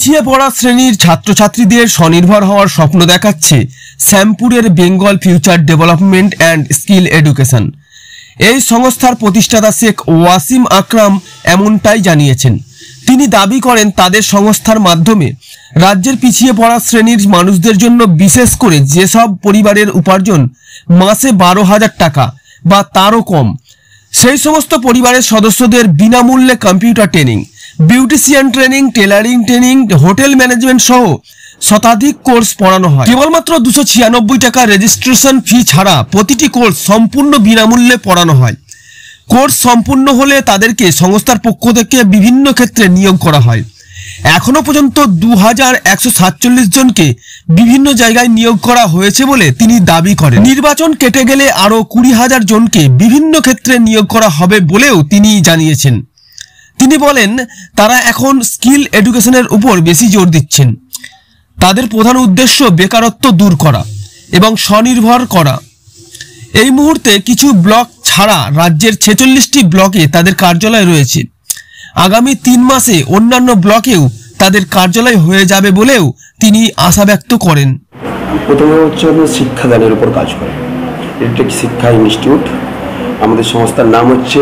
পিছিয়ে পড়া শ্রেণীর ছাত্রছাত্রীদের স্বনির্ভর হওয়ার স্বপ্ন দেখাচ্ছে শ্যামপুরের Bengal future development and skill education. এই সংস্থার প্রতিষ্ঠাতা শেখ ওয়াসিম আকরাম এমনটাই জানিয়েছেন। তিনি দাবি করেন তাদের সংস্থার মাধ্যমে রাজ্যের পিছিয়ে পড়া শ্রেণীর মানুষদের জন্য, বিশেষ করে যেসব পরিবারের উপার্জন মাসে 12,000 টাকা বা তারও কম, সেই সমস্ত পরিবারের সদস্যদের বিনামূল্যে computer training, beautician training, tailoring training, hotel management সহ শতাধিক কোর্স পড়ানো হয়। কেবলমাত্র 296 টাকা রেজিস্ট্রেশন ফি ছাড়া প্রতিটি কোর্স সম্পূর্ণ বিনামূল্যে পড়ানো হয়। কোর্স সম্পূর্ণ হলে তাদেরকে সংস্থার পক্ষ থেকে বিভিন্ন ক্ষেত্রে নিয়োগ করা হয়। এখনো পর্যন্ত 2147 জনকে বিভিন্ন জায়গায় নিয়োগ করা হয়েছে বলে তিনি দাবি করেন। নির্বাচন কেটে গেলে আরও 20,000 জনকে বিভিন্ন ক্ষেত্রে নিয়োগ করা হবে বলেও তিনি জানিয়েছেন। তিনি বলেন তারা এখন স্কিল এডুকেশনের উপর বেশি জোর দিচ্ছেন। তাদের প্রধান উদ্দেশ্য বেকারত্ব দূর করা এবং স্বনির্ভর করা। এই মুহূর্তে কিছু ব্লক ছাড়া রাজ্যের 46টি ব্লকে তাদের কার্যালয় রয়েছে। আগামী 3 মাসে অন্যান্য ব্লকেও তাদের কার্যালয় হয়ে যাবে বলেও তিনি আশা ব্যক্ত করেন। প্রথমে হচ্ছে শিক্ষাদানের উপর কাজ করে। এটা একটি শিক্ষা ইনস্টিটিউট। আমাদের সংস্থার নাম হচ্ছে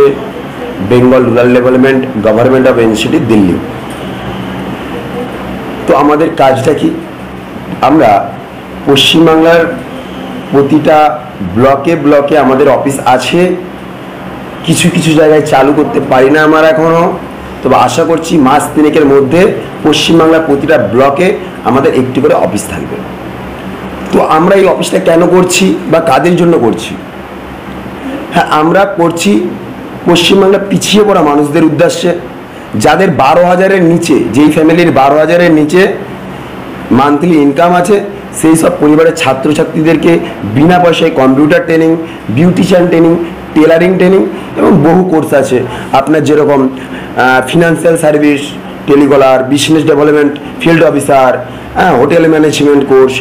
Bengal rural development government of NCT, Delhi. তো আমাদের কাজটা কি, আমরা পশ্চিমবাংলার প্রতিটা ব্লকে ব্লকে আমাদের অফিস আছে। কিছু কিছু জায়গায় চালু করতে পারি না আমরা এখনও, তবে আশা করছি মাস 3 মধ্যে পশ্চিমবাংলার প্রতিটা ব্লকে আমাদের একটি করে অফিস থাকবে। তো আমরা এই অফিসটা কেন করছি বা কাদের জন্য করছি? হ্যাঁ, আমরা করছি পশ্চিমবাংলার পিছিয়ে পড়া মানুষদের উদ্দেশ্যে, যাদের 12,000-এর নিচে, যেই ফ্যামিলির 12,000-এর নিচে মান্থলি ইনকাম আছে, সেই সব পরিবারের ছাত্রছাত্রীদেরকে বিনা পয়সায় computer training, beautician training, tailoring training এবং বহু কোর্স আছে। আপনার যেরকম financial service, telecaller, business development, field officer, hotel management course,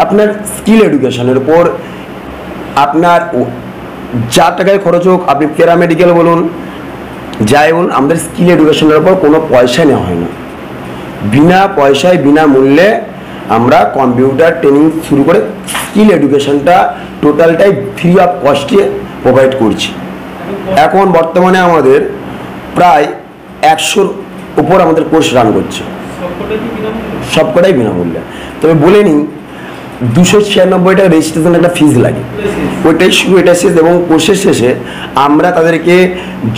আপনার স্কিল এডুকেশনের উপর আপনার যা টাকায় খরচ হোক, আপনি প্যারামেডিক্যাল বলুন, যাই বলুন, আমাদের স্কিল এডুকেশনের উপর কোনো পয়সা নেওয়া হয় না। বিনা পয়সায় বিনামূল্যে আমরা কম্পিউটার ট্রেনিং শুরু করে স্কিল এডুকেশনটা টোটালটাই ফ্রি অফ কস্টে প্রোভাইড করছি। এখন বর্তমানে আমাদের প্রায় 100-র উপর আমাদের কোর্স রান করছে, সবকটাই বিনামূল্যে। তবে বলে নিই, 296 টাকা রেজিস্ট্রেশন একটা ফিজ লাগে, ওইটাই শুরু, এটা শেষ। এবং কোর্সের শেষে আমরা তাদেরকে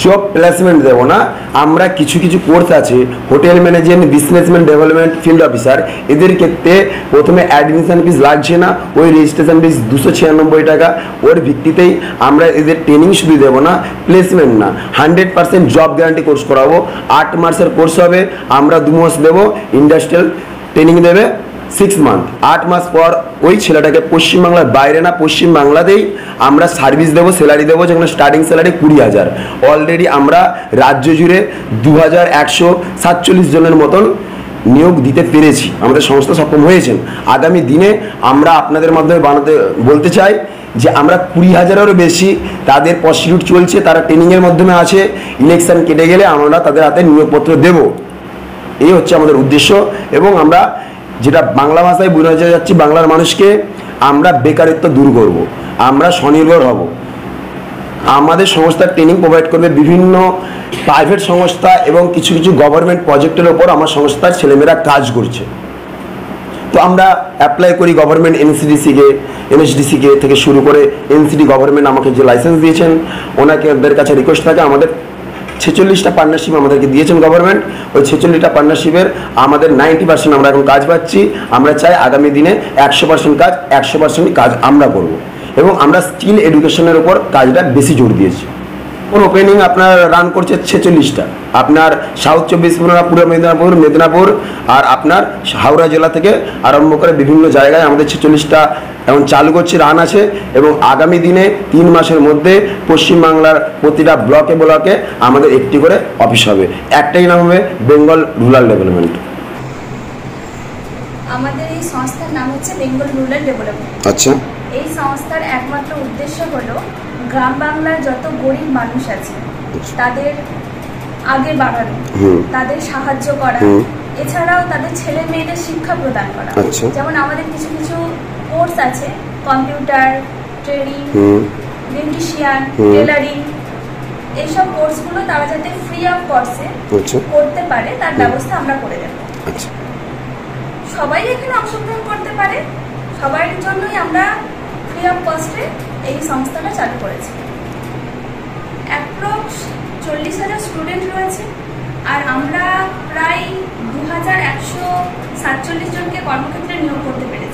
জব প্লেসমেন্ট দেবো না, আমরা কিছু কিছু কোর্স আছে, hotel management, businessman development, field officer, এদের ক্ষেত্রে প্রথমে অ্যাডমিশন ফিস লাগছে না, ওই রেজিস্ট্রেশন ফিস 296 টাকা। ওর ভিত্তিতেই আমরা এদের ট্রেনিং শুধু দেবো না, প্লেসমেন্ট না, 100% জব গ্যারান্টি কোর্স করাবো। 8 মাসের কোর্স হবে, আমরা 2 মাস দেবো, ইন্ডাস্ট্রিয়াল ট্রেনিং দেবে 6 মান্থ। 8 মাস পর ওই ছেলেটাকে পশ্চিমবাংলার বাইরে না, পশ্চিমবাংলাতেই আমরা সার্ভিস দেবো, স্যালারি দেবো, যেখানে স্টার্টিং স্যালারি 20,000। অলরেডি আমরা রাজ্য জুড়ে 2,147 জনের মতন নিয়োগ দিতে পেরেছি, আমাদের সংস্থা সক্ষম হয়েছেন। আগামী দিনে আমরা আপনাদের মাধ্যমে বলতে চাই যে আমরা 20,000-এরও বেশি তাদের প্রস্টিটিউট চলছে, তারা ট্রেনিংয়ের মাধ্যমে আছে। ইলেকশন কেটে গেলে আমরা তাদের হাতে নিয়োগপত্র দেব, এই হচ্ছে আমাদের উদ্দেশ্য। এবং আমরা যেটা বাংলা ভাষায় বোঝাতে যাচ্ছি, বাংলার মানুষকে আমরা বেকারত্ব দূর করব, আমরা স্বনির্ভর হব। আমাদের সংস্থা ট্রেনিং প্রোভাইড করবে বিভিন্ন প্রাইভেট সংস্থা এবং কিছু কিছু গভর্নমেন্ট প্রজেক্টের ওপর আমার সংস্থার ছেলেমেয়েরা কাজ করছে। তো আমরা অ্যাপ্লাই করি গভর্নমেন্ট এনএসডিসিকে থেকে শুরু করে এনসিডি গভর্নমেন্ট আমাকে যে লাইসেন্স দিয়েছেন, ওনাদের কাছে রিকোয়েস্ট থাকে, আমাদের 46টা পার্টনারশিপ আমাদেরকে দিয়েছেন গভর্নমেন্ট। ওই 46টা পার্টনারশিপের আমাদের 90% আমরা এখন কাজ পাচ্ছি। আমরা চাই আগামী দিনে 100% কাজ, 100% কাজ আমরা করব। এবং আমরা স্কিল এডুকেশনের উপর কাজটা বেশি জোর দিয়েছি। কোন ওপেনিং আপনার রান করছে 46টা, আপনার সাউথ 24 পরগনা, পূর্ব মেদিনীপুর আর আপনার হাওড়া জেলা থেকে আরম্ভ করে বিভিন্ন জায়গায় আমাদের 46টা এখন চালু করছে, রান আছে। এবং আগামী দিনে 3 মাসের মধ্যে পশ্চিমবাংলার প্রতিটা ব্লকে ব্লকে আমাদের একটি করে অফিস হবে। একটাই নাম হবে বেঙ্গল রুরাল ডেভেলপমেন্ট। আমাদের এই সংস্থার নাম হচ্ছে বেঙ্গল রুরাল ডেভেলপমেন্ট। আচ্ছা, এই সংস্থার একমাত্র উদ্দেশ্য হলো গ্রাম বাংলার যত গরিব মানুষ আছে তাদের আগে বাড়ানো, তাদের সাহায্য করা এছাড়াও তাদের ছেলে মেয়েদের শিক্ষা প্রদান করা। আচ্ছা। যেমন আমাদের কিছু কিছু কোর্স আছে, কম্পিউটার ট্রেনিং, বিউটিশিয়ান, টেলারিং, এইসব কোর্সগুলো তারা যাতে ফ্রি অফ কস্টে করতে পারে তার ব্যবস্থা আমরা করে দেব। আচ্ছা। সবাই এখানে অংশগ্রহণ করতে পারে, সবার জন্যই আমরা ফ্রি অফ কস্টে এই সংস্থাটা চালু করেছি। অ্যাপ্রক্স 40,000 স্টুডেন্ট রয়েছে, আর আমরা প্রায় 2147 জনকে কর্মক্ষেত্রে নিয়োগ করতে পেরেছি।